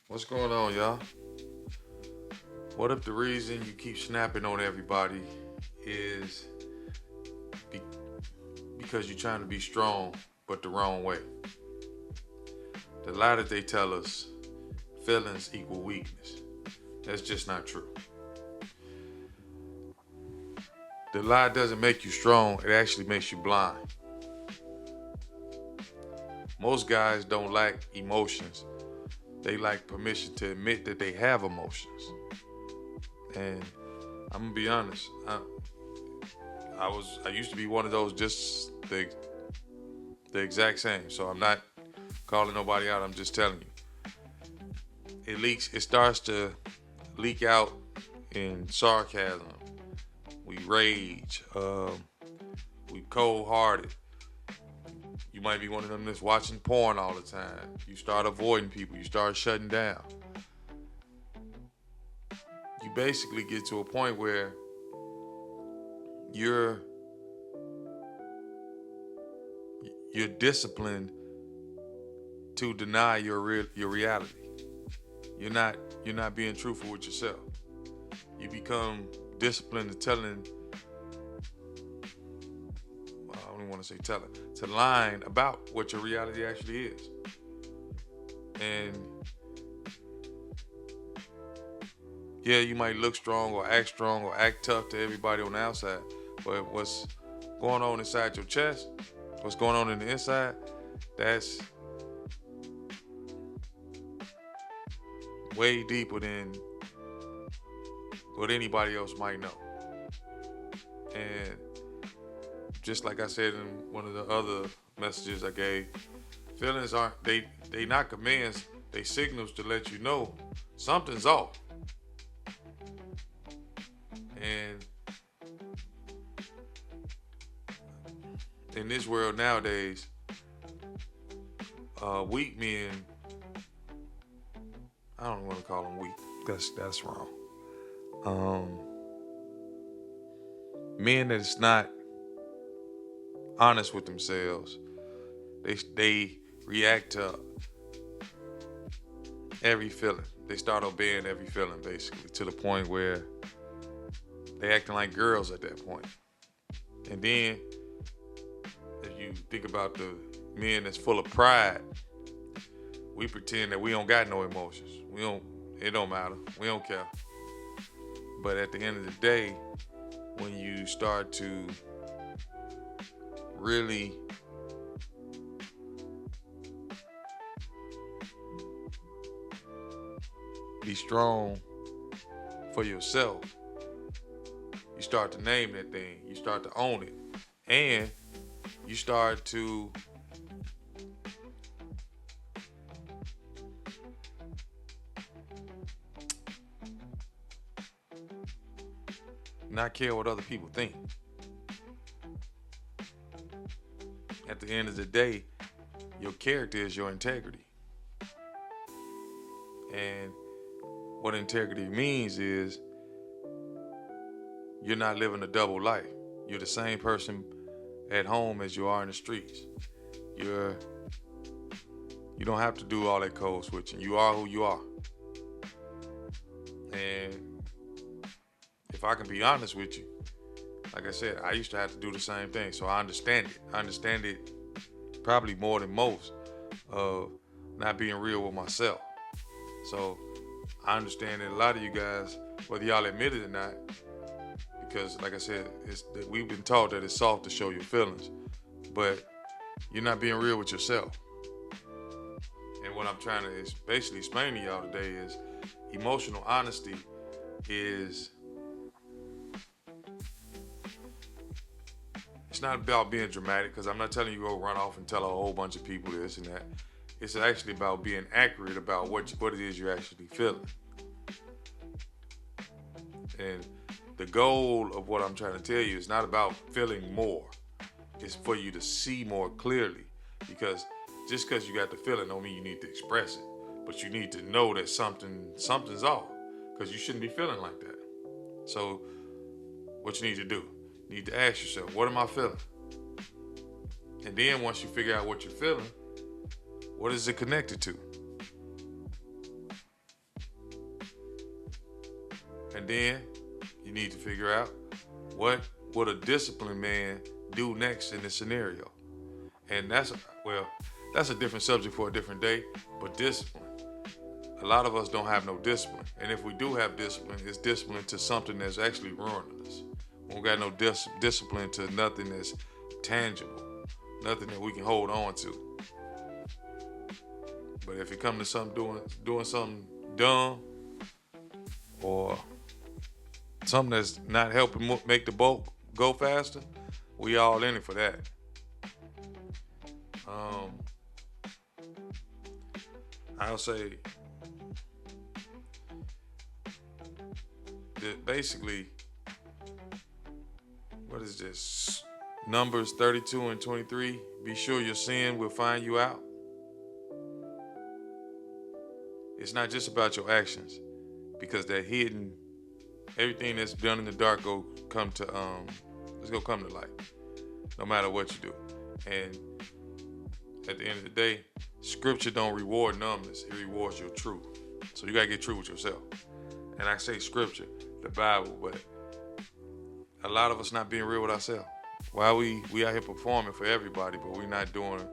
What's going on, y'all? What if the reason you keep snapping on everybody is be- because you're trying to be strong, but the wrong way? The lie that they tell us, feelings equal weakness. That's just not true. The lie doesn't make you strong, it actually makes you blind. Most guys don't lack emotions, they lack permission to admit that they have emotions. And I'm gonna be honest, I used to be one of those just the exact same. So I'm not calling nobody out. I'm just telling you. It leaks. It starts to leak out in sarcasm. We rage. We cold hearted. You might be one of them that's watching porn all the time. You start avoiding people. You start shutting down. You basically get to a point where you're you're disciplined to deny your reality. You're not you're not being truthful with yourself. You become disciplined to telling, well, I don't even want to say telling, to lying about what your reality actually is. And yeah, you might look strong or act tough to everybody on the outside, but what's going on inside your chest, what's going on in the inside, that's way deeper than what anybody else might know. And just like I said in one of the other messages I gave, feelings aren't they not commands, they signals to let you know something's off. And in this world nowadays, weak men, I don't want to call them weak. That's wrong. Um, Men that's not honest with themselves, they react to every feeling. They start obeying every feeling basically to the point where they acting like girls at that point. And then if you think about the men that's full of pride, we pretend that we don't got no emotions. We don't. It don't matter. We don't care. But at the end of the day, when you start to really be strong for yourself, you start to name that thing. You start to own it, and you start to not care what other people think. At the end of the day, your character is your integrity. And what integrity means is you're not living a double life. You're the same person at home as you are in the streets. You're you don't have to do all that code switching. You are who you are. And if I can be honest with you, like I said, I used to have to do the same thing. So I understand it. I understand it probably more than most of not being real with myself. So I understand that a lot of you guys, whether y'all admit it or not, because like I said, it's that we've been taught that it's soft to show your feelings, but you're not being real with yourself. And what I'm trying to is basically explain to y'all today is emotional honesty is it's not about being dramatic because I'm not telling you go run off and tell a whole bunch of people this and that. It's actually about being accurate about what it is you're actually feeling. And the goal of what I'm trying to tell you is not about feeling more. It's for you to see more clearly. Because just because you got the feeling don't mean you need to express it. But you need to know that something's off. Because you shouldn't be feeling like that. So what you need to do, you need to ask yourself, what am I feeling? And then once you figure out what you're feeling, what is it connected to? And then you need to figure out what would a disciplined man do next in this scenario. And that's a different subject for a different day. But discipline. A lot of us don't have no discipline. And if we do have discipline, it's discipline to something that's actually ruining us. We don't got no discipline to nothing that's tangible, nothing that we can hold on to. But if it comes to something doing something dumb or something that's not helping make the boat go faster, we all in it for that. I'll say that basically, what is this? Numbers 32 and 23. Be sure your sin will find you out. It's not just about your actions, because they're hidden. Everything that's done in the dark it's gonna come to light, no matter what you do. And at the end of the day, Scripture don't reward numbness; it rewards your truth. So you gotta get true with yourself. And I say Scripture, the Bible, but a lot of us not being real with ourselves. Why we out here performing for everybody, but we're not doing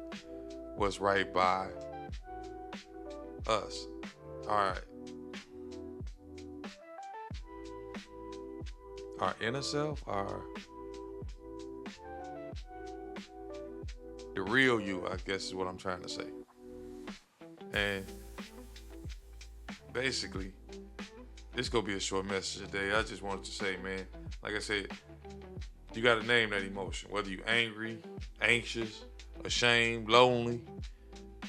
what's right by us. All right. Our inner self, the real you, I guess is what I'm trying to say. And basically, this gonna be a short message today. I just wanted to say, man, like I said, you gotta name that emotion. Whether you angry, anxious, ashamed, lonely,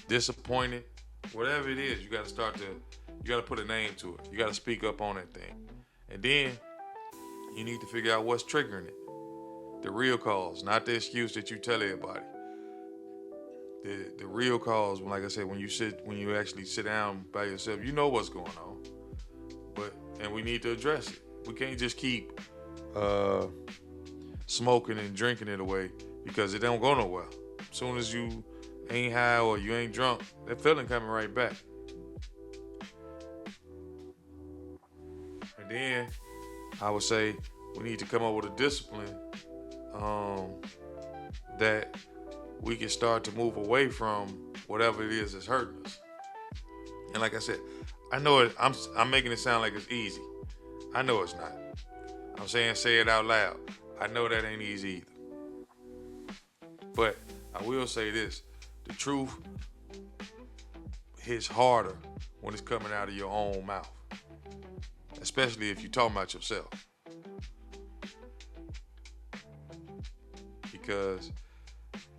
disappointed, whatever it is, you gotta put a name to it. You gotta speak up on that thing. And then you need to figure out what's triggering it. The real cause, not the excuse that you tell everybody. The real cause, like I said, when you actually sit down by yourself, you know what's going on. And we need to address it. We can't just keep smoking and drinking it away because it don't go nowhere. As soon as you ain't high or you ain't drunk, that feeling coming right back. And then I would say we need to come up with a discipline that we can start to move away from whatever it is that's hurting us. And like I said, I know it. I'm making it sound like it's easy. I know it's not. I'm saying say it out loud. I know that ain't easy either. But I will say this: the truth hits harder when it's coming out of your own mouth, especially if you're talking about yourself. Because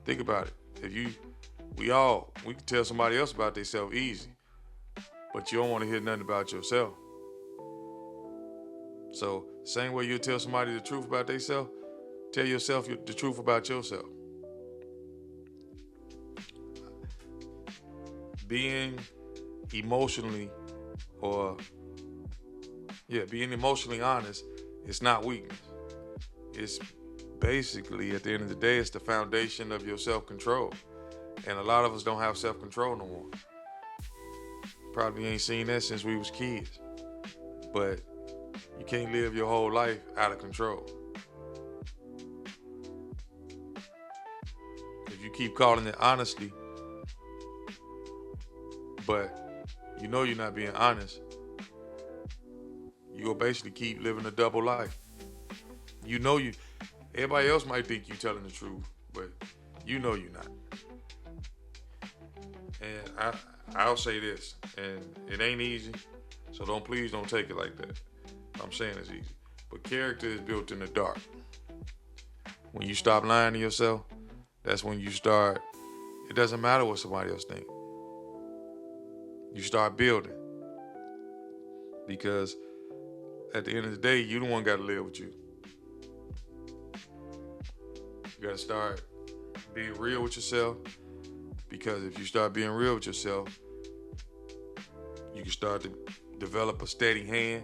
think about it. We can tell somebody else about themselves easy, but you don't want to hear nothing about yourself. So, same way you tell somebody the truth about themselves, tell yourself the truth about yourself. Being emotionally honest, it's not weakness. It's basically, at the end of the day, it's the foundation of your self-control. And a lot of us don't have self-control no more. Probably ain't seen that since we was kids. But you can't live your whole life out of control. If you keep calling it honesty, but you know you're not being honest, you'll basically keep living a double life. Everybody else might think you telling the truth, but you know you're not. And I'll say this, and it ain't easy, so please don't take it like that. I'm saying it's easy. But character is built in the dark. When you stop lying to yourself, that's when you start, it doesn't matter what somebody else thinks. You start building. Because at the end of the day, you the one got to live with you. You got to start being real with yourself. Because if you start being real with yourself, you can start to develop a steady hand.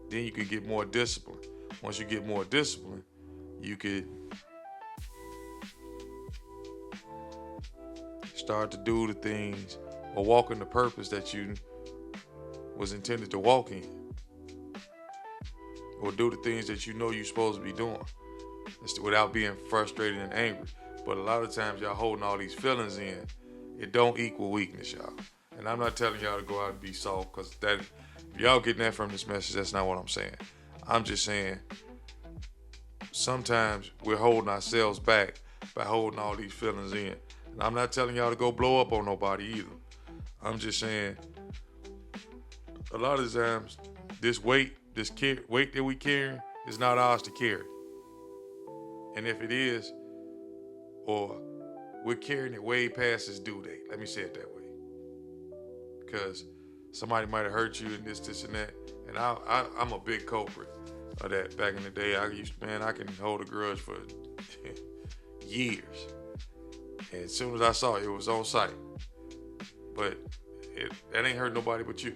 Then you can get more discipline. Once you get more discipline, you could start to do the things or walk in the purpose that you was intended to walk in. or do the things that you know you're supposed to be doing without being frustrated and angry. But a lot of times y'all holding all these feelings in, it don't equal weakness, y'all. And I'm not telling y'all to go out and be soft, because that, if y'all getting that from this message, that's not what I'm saying. I'm just saying sometimes we're holding ourselves back by holding all these feelings in. And I'm not telling y'all to go blow up on nobody either. I'm just saying a lot of the times this weight that we carrying is not ours to carry. And if it is, or we're carrying it way past its due date. Let me say it that way. Because somebody might have hurt you and this, and that. And I'm a big culprit of that. Back in the day, I can hold a grudge for years. And as soon as I saw it, it was on sight. But that ain't hurt nobody but you.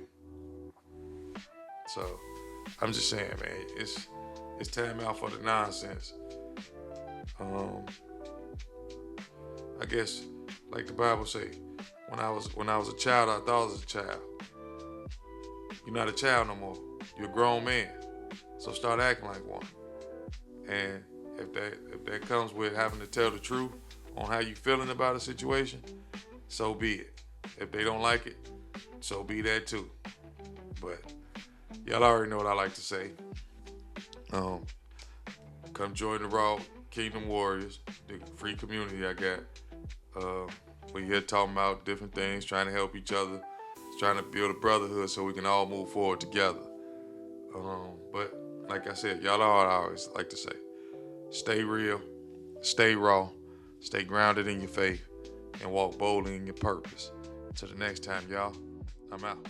So I'm just saying, man, it's time out for the nonsense. I guess, like the Bible say, when I was a child, I thought I was a child. You're not a child no more. You're a grown man. So start acting like one. And if that comes with having to tell the truth on how you feeling about a situation, so be it. If they don't like it, so be that too. But y'all already know what I like to say. Come join the Raw Kingdom Warriors, the free community I got. We're here talking about different things, trying to help each other, trying to build a brotherhood so we can all move forward together. But like I said, y'all know what I always like to say. Stay real, stay raw, stay grounded in your faith, and walk boldly in your purpose. Till the next time, y'all, I'm out.